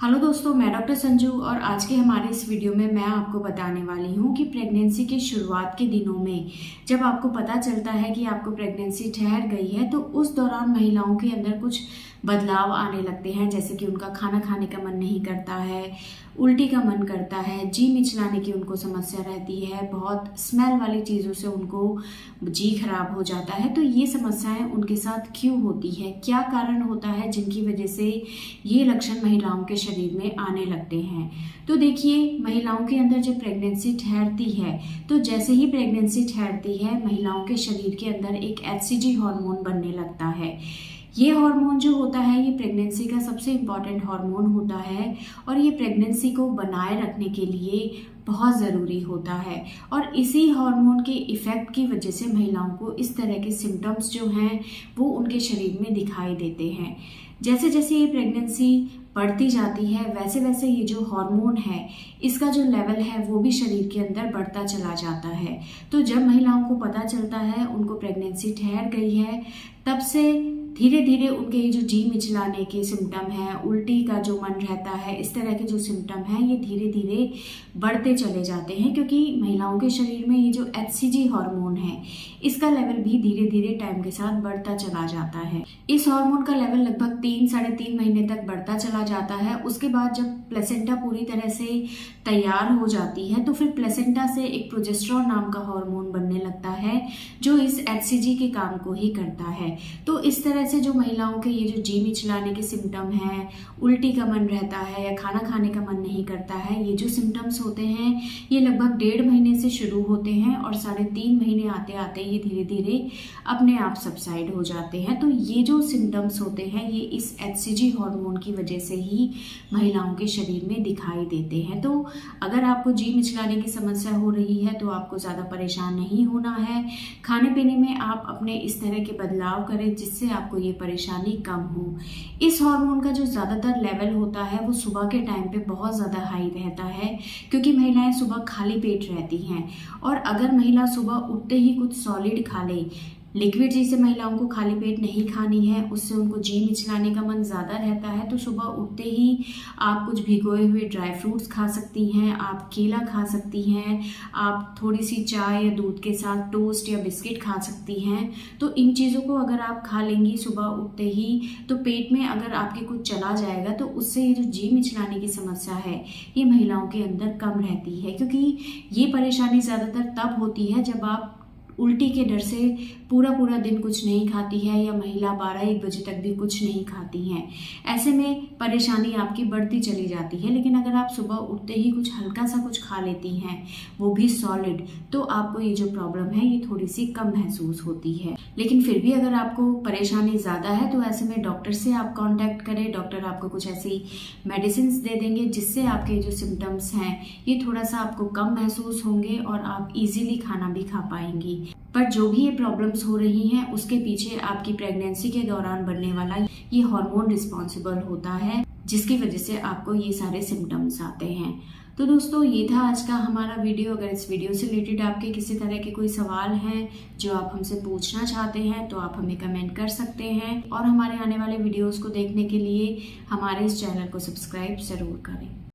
Hello दोस्तों, मैं doctor Sanju और आज के हमारे इस वीडियो में मैं आपको बताने वाली हूँ कि प्रेगनेंसी के शुरुआत के दिनों में जब आपको पता चलता है कि आपको प्रेगनेंसी ठहर गई है तो उस दौरान महिलाओं के अंदर कुछ बदलाव आने लगते हैं। जैसे कि उनका खाना खाने का मन नहीं करता है, उल्टी का मन करता है, जी मिचलाने की उनको समस्या रहती है, बहुत स्मेल वाली चीज़ों से उनको जी खराब हो जाता है। तो ये समस्याएं उनके साथ क्यों होती है, क्या कारण होता है जिनकी वजह से ये लक्षण महिलाओं के शरीर में आने लगते हैं। तो देखिए, महिलाओं के अंदर जब प्रेगनेंसी ठहरती है तो जैसे ही प्रेगनेंसी ठहरती है महिलाओं के शरीर के अंदर एक HCG हार्मोन बनने लगता है। ये हार्मोन जो होता है ये प्रेगनेंसी का सबसे इम्पॉर्टेंट हार्मोन होता है और ये प्रेगनेंसी को बनाए रखने के लिए बहुत ज़रूरी होता है। और इसी हार्मोन के इफ़ेक्ट की वजह से महिलाओं को इस तरह के सिम्टम्स जो हैं वो उनके शरीर में दिखाई देते हैं। जैसे जैसे ये प्रेगनेंसी बढ़ती जाती है वैसे वैसे ये जो हार्मोन है इसका जो लेवल है वो भी शरीर के अंदर बढ़ता चला जाता है। तो जब महिलाओं को पता चलता है उनको प्रेगनेंसी ठहर गई है तब से धीरे धीरे उनके ये जो जी मिचलाने के सिम्टम हैं, उल्टी का जो मन रहता है, इस तरह के जो सिम्टम हैं ये धीरे धीरे बढ़ते चले जाते हैं। क्योंकि महिलाओं के शरीर में ये जो HCG हार्मोन है इसका लेवल भी धीरे धीरे टाइम के साथ बढ़ता चला जाता है। इस हार्मोन का लेवल लगभग 3-3.5 महीने तक बढ़ता चला जाता है। उसके बाद जब प्लेसेंटा पूरी तरह से तैयार हो जाती है तो फिर प्लेसेंटा से एक प्रोजेस्टेरोन नाम का हार्मोन बनने लगता है जो इस HCG के काम को ही करता है। तो इस तरह से जो महिलाओं के ये जो जी मिचलाने के सिम्टम हैं, उल्टी का मन रहता है या खाना खाने का मन नहीं करता है, ये जो सिम्टम्स होते हैं ये लगभग 1.5 महीने से शुरू होते हैं और 3.5 महीने आते आते ये धीरे धीरे अपने आप सबसाइड हो जाते हैं। तो ये जो सिम्टम्स होते हैं ये इस HCG हार्मोन की वजह से ही महिलाओं के शरीर में दिखाई देते हैं। तो अगर आपको जी मिचलाने की समस्या हो रही है तो आपको ज़्यादा परेशान नहीं होना है। खाने पीने में आप अपने इस तरह के बदलाव करें जिससे आपको ये परेशानी कम हो। इस हार्मोन का जो ज़्यादातर लेवल होता है वो सुबह के टाइम पे बहुत ज़्यादा हाई रहता है क्योंकि महिलाएं सुबह खाली पेट रहती हैं। और अगर महिला सुबह उठते ही कुछ सॉलिड खा ले, लिक्विड चीज़ें महिलाओं को खाली पेट नहीं खानी है, उससे उनको जी मिचलाने का मन ज़्यादा रहता है। तो सुबह उठते ही आप कुछ भिगोए हुए ड्राई फ्रूट्स खा सकती हैं, आप केला खा सकती हैं, आप थोड़ी सी चाय या दूध के साथ टोस्ट या बिस्किट खा सकती हैं। तो इन चीज़ों को अगर आप खा लेंगी सुबह उठते ही तो पेट में अगर आपके कुछ चला जाएगा तो उससे ये जो जी मिचलाने की समस्या है ये महिलाओं के अंदर कम रहती है। क्योंकि ये परेशानी ज़्यादातर तब होती है जब आप उल्टी के डर से पूरा दिन कुछ नहीं खाती है या महिला 12-1 बजे तक भी कुछ नहीं खाती हैं। ऐसे में परेशानी आपकी बढ़ती चली जाती है। लेकिन अगर आप सुबह उठते ही कुछ हल्का सा कुछ खा लेती हैं, वो भी सॉलिड, तो आपको ये जो प्रॉब्लम है ये थोड़ी सी कम महसूस होती है। लेकिन फिर भी अगर आपको परेशानी ज़्यादा है तो ऐसे में डॉक्टर से आप कॉन्टैक्ट करें। डॉक्टर आपको कुछ ऐसी मेडिसिन दे देंगे जिससे आपके जो सिम्टम्स हैं ये थोड़ा सा आपको कम महसूस होंगे और आप इजीली खाना भी खा पाएंगी। पर जो भी ये प्रॉब्लम्स हो रही हैं उसके पीछे आपकी प्रेगनेंसी के दौरान बनने वाला ये हार्मोन रिस्पॉन्सिबल होता है जिसकी वजह से आपको ये सारे सिम्टम्स आते हैं। तो दोस्तों, ये था आज का हमारा वीडियो। अगर इस वीडियो से रिलेटेड आपके किसी तरह के कोई सवाल हैं जो आप हमसे पूछना चाहते हैं तो आप हमें कमेंट कर सकते हैं और हमारे आने वाले वीडियोस को देखने के लिए हमारे इस चैनल को सब्सक्राइब ज़रूर करें।